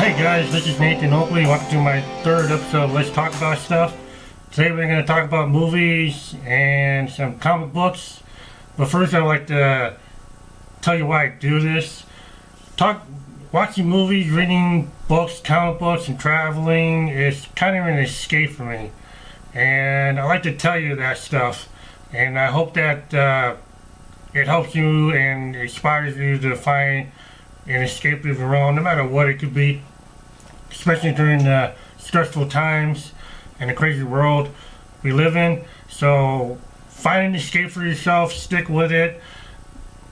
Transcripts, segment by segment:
Hey guys, this is Nathan Oakley. Welcome to my third episode of Let's Talk About Stuff. Today we're going to talk about movies and some comic books. But first I'd like to tell you why I do this. Watching movies, reading books, comic books, and traveling is kind of an escape for me. And I like to tell you that stuff. And I hope that it helps you and inspires you to find an escape of your own, no matter what it could be, especially during the stressful times and the crazy world we live in. So find an escape for yourself, stick with it,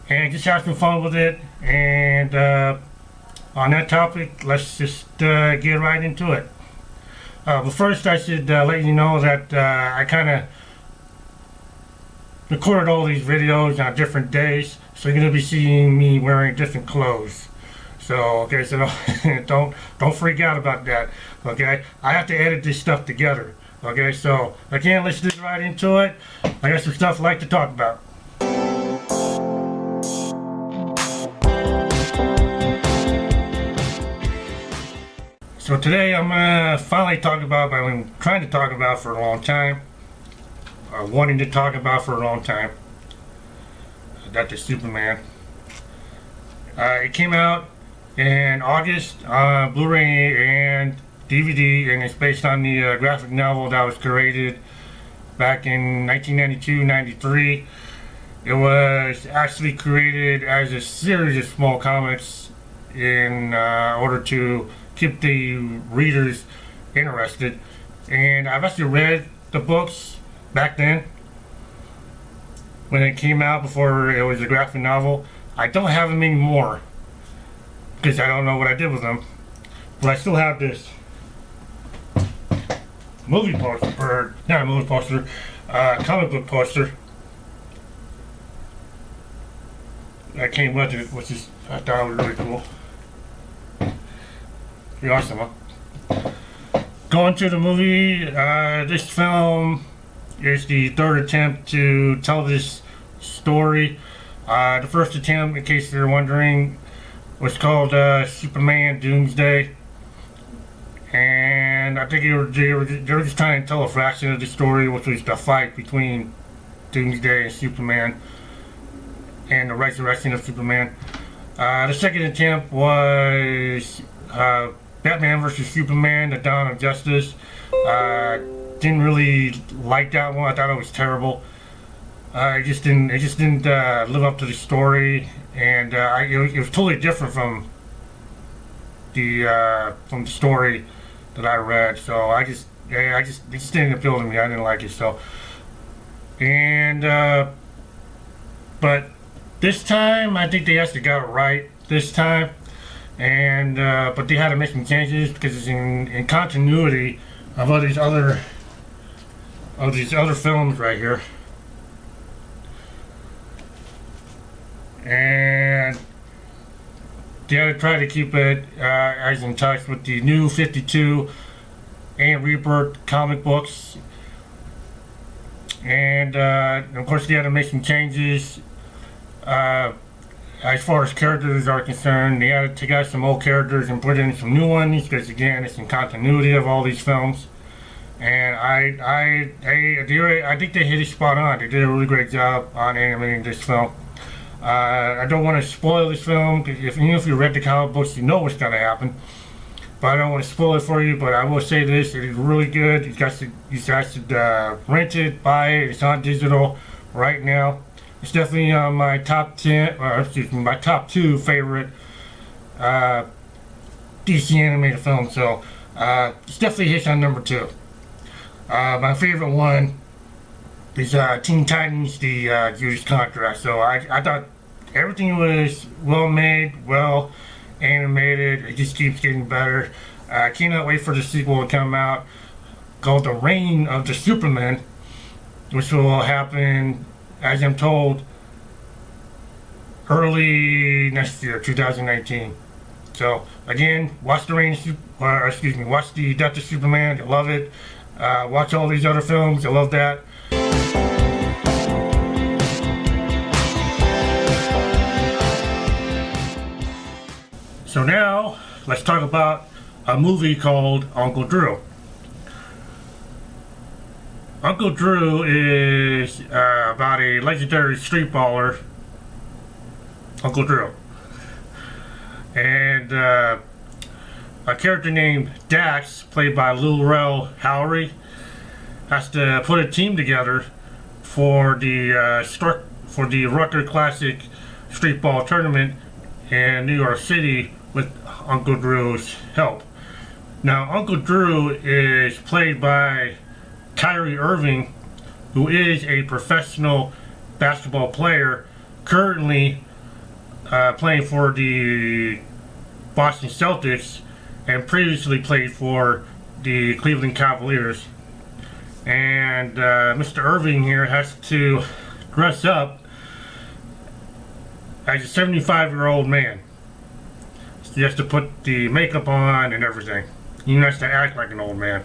and just have some fun with it. And on that topic, let's just get right into it. But first I should let you know that I kind of recorded all these videos on different days, so you're gonna be seeing me wearing different clothes. So okay, so don't freak out about that. Okay, I have to edit this stuff together. Okay, so again, let's get right into it. I got some stuff I'd like to talk about. So today I'm gonna finally talk about what I've been trying to talk about for a long time. Wanting to talk about for a long time. That's the Superman. It came out in August on Blu-ray and DVD, and it's based on the graphic novel that was created back in 1992-93. It was actually created as a series of small comics in order to keep the readers interested. And I've actually read the books back then when it came out, before it was a graphic novel. I don't have them anymore because I don't know what I did with them, but I still have this movie poster, or not a movie poster, comic book poster that came with it, which is, I thought was really cool. Pretty awesome, huh? Going to the movie, this film is the third attempt to tell this story. The first attempt, in case you're wondering, was called Superman Doomsday. And I think they were just trying to tell a fraction of the story, which was the fight between Doomsday and Superman and the resurrection of Superman. The second attempt was Batman vs. Superman, The Dawn of Justice. Didn't really like that one. I thought it was terrible. It just didn't live up to the story, and it was totally different from the story that I read. So it just didn't appeal to me. I didn't like it. So, and but this time I think they actually got it right this time, and but they had to make some changes because it's in continuity of all these other films right here. And they had to try to keep it as in touch with the new 52 and Rebirth comic books. And of course they had to make some changes as far as characters are concerned. They had to take out some old characters and put in some new ones, because again, it's in continuity of all these films. And I think they hit it spot on. They did a really great job on animating this film. I don't want to spoil this film, because even if you read the comic books, you know what's going to happen. But I don't want to spoil it for you. But I will say this: it is really good. You guys should rent it, buy it. It's on digital right now. It's definitely on my top 10, my top 2 favorite DC animated films. So it's definitely hits on number 2. My favorite one is Teen Titans, the Judas Contract. So I thought everything was well made, well animated. It just keeps getting better. I cannot wait for the sequel to come out, called The Reign of the Superman, which will happen, as I'm told, early next year, 2019. So again, watch watch the Death of Superman. You'll love it. Watch all these other films. You'll love that. So now let's talk about a movie called Uncle Drew. Uncle Drew is about a legendary street baller, Uncle Drew. And a character named Dax, played by Lil Rel Howery, has to put a team together for the Rucker Classic Street Ball Tournament in New York City with Uncle Drew's help. Now, Uncle Drew is played by Kyrie Irving, who is a professional basketball player currently playing for the Boston Celtics and previously played for the Cleveland Cavaliers. And Mr. Irving here has to dress up as a 75-year-old man. So he has to put the makeup on and everything. He has to act like an old man.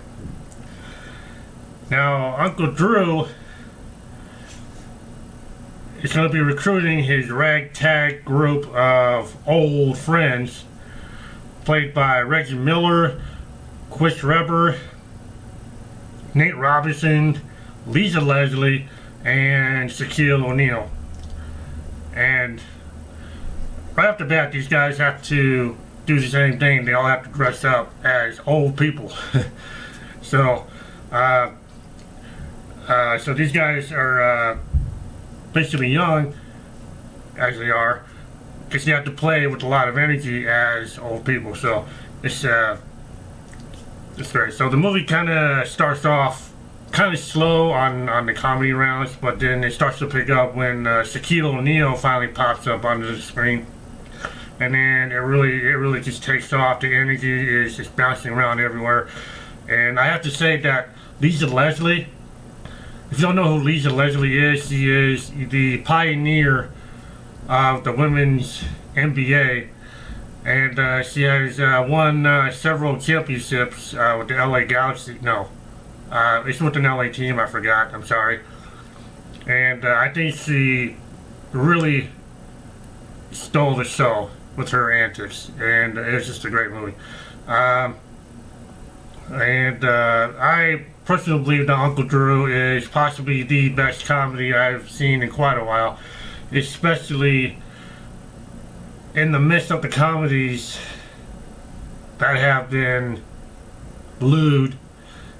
Now, Uncle Drew is going to be recruiting his ragtag group of old friends, played by Reggie Miller, Chris Webber, Nate Robinson, Lisa Leslie, and Shaquille O'Neal. And right off the bat, these guys have to do the same thing. They all have to dress up as old people. So these guys are basically young, as they are, because they have to play with a lot of energy as old people. So it's great. So the movie kind of starts off kind of slow on the comedy rounds, but then it starts to pick up when Shaquille O'Neal finally pops up onto the screen, and then it really just takes off. The energy is just bouncing around everywhere, and I have to say that Lisa Leslie, if you don't know who Lisa Leslie is, she is the pioneer of the women's NBA, and she has won several championships with the LA Galaxy. No, it's with an LA team, I forgot, I'm sorry. And I think she really stole the show with her antics, and it was just a great movie. I personally believe that Uncle Drew is possibly the best comedy I've seen in quite a while, especially in the midst of the comedies that have been lewd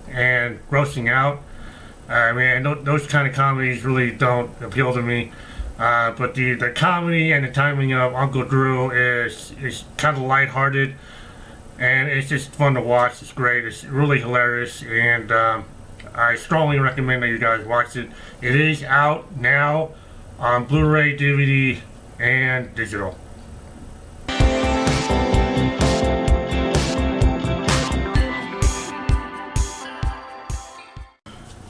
and grossing out. I mean, those kind of comedies really don't appeal to me. But the comedy and the timing of Uncle Drew is kind of lighthearted, and it's just fun to watch. It's great. It's really hilarious, and I strongly recommend that you guys watch it. It is out now on Blu-ray, DVD, and digital.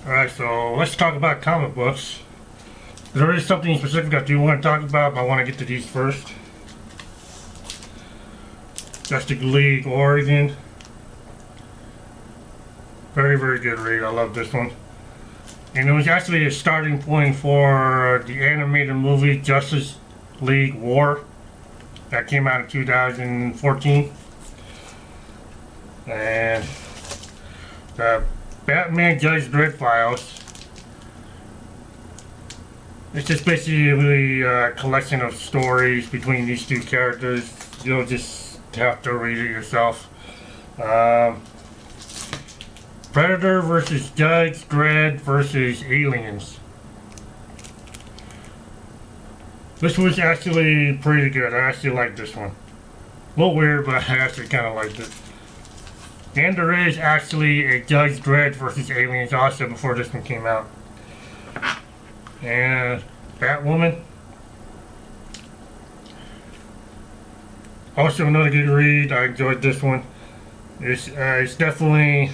Alright, so let's talk about comic books. There is something specific that you want to talk about, but I want to get to these first. Justice League Origin. Very, very good read. I love this one. And it was actually a starting point for the animated movie Justice League War that came out in 2014. And the Batman Judge Dredd Files. It's just basically a collection of stories between these two characters. You'll just have to read it yourself. Predator versus Judge Dredd versus Aliens. This was actually pretty good. I actually liked this one. A little weird, but I actually kind of liked it. And there is actually a Judge Dredd versus Aliens also before this one came out. And Batwoman. Also another good read. I enjoyed this one. It's definitely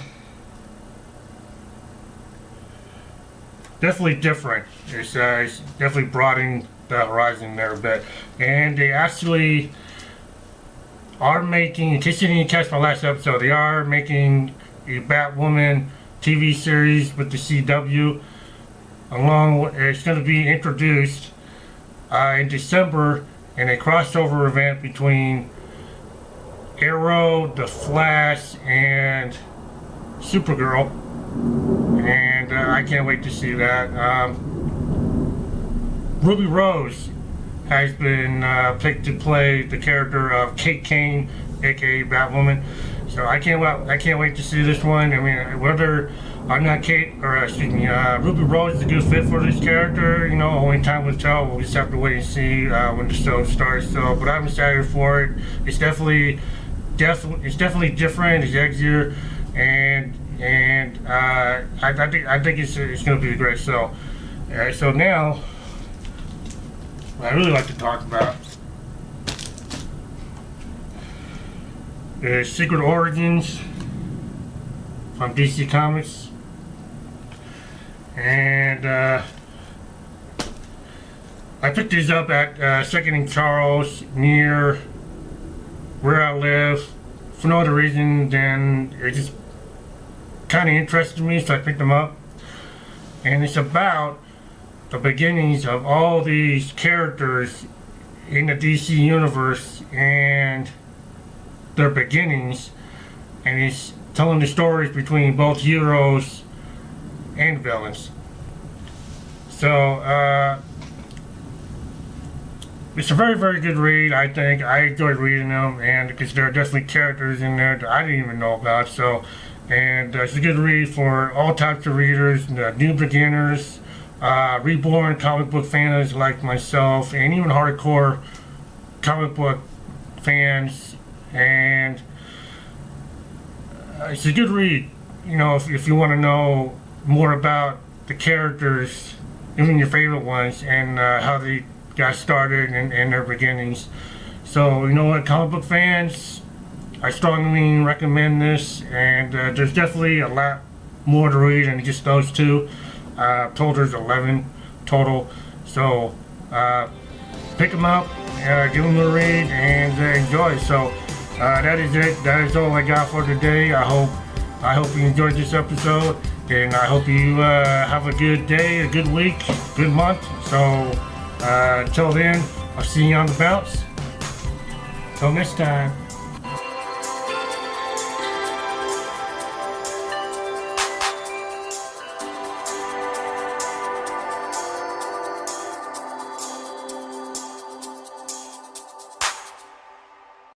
different. It's definitely broadening the horizon there a bit. And they actually are making, in case you didn't catch my last episode, they are making a Batwoman TV series with the CW. It's going to be introduced in December in a crossover event between Arrow, The Flash, and Supergirl, and I can't wait to see that. Ruby Rose has been picked to play the character of Kate Kane, aka Batwoman. So I can't wait to see this one. I mean, whether or not Ruby Rose is a good fit for this character, only time will tell. We'll just have to wait and see when the show starts. So, but I'm excited for it. It's definitely different. It's edgier, and I think it's going to be a great show. Alright, so now what I really like to talk about is Secret Origins from DC Comics, and I picked these up at Second and Charles near where I live for no other reason than it just kind of interested me, so I picked them up. And it's about the beginnings of all these characters in the DC universe and their beginnings, and he's telling the stories between both heroes and villains. So it's a very, very good read. I think I enjoyed reading them, and because there are definitely characters in there that I didn't even know about. So, and it's a good read for all types of readers, new beginners, reborn comic book fans like myself, and even hardcore comic book fans. And it's a good read, if you want to know more about the characters, even your favorite ones, and how they got started and their beginnings. So, comic book fans, I strongly recommend this, and there's definitely a lot more to read than just those two. Told there's 11 total. So, pick them up, give them a read, and enjoy. So, that is it. That is all I got for today. I hope you enjoyed this episode, and I hope you have a good day, a good week, good month. So, until then, I'll see you on the bounce. Till next time.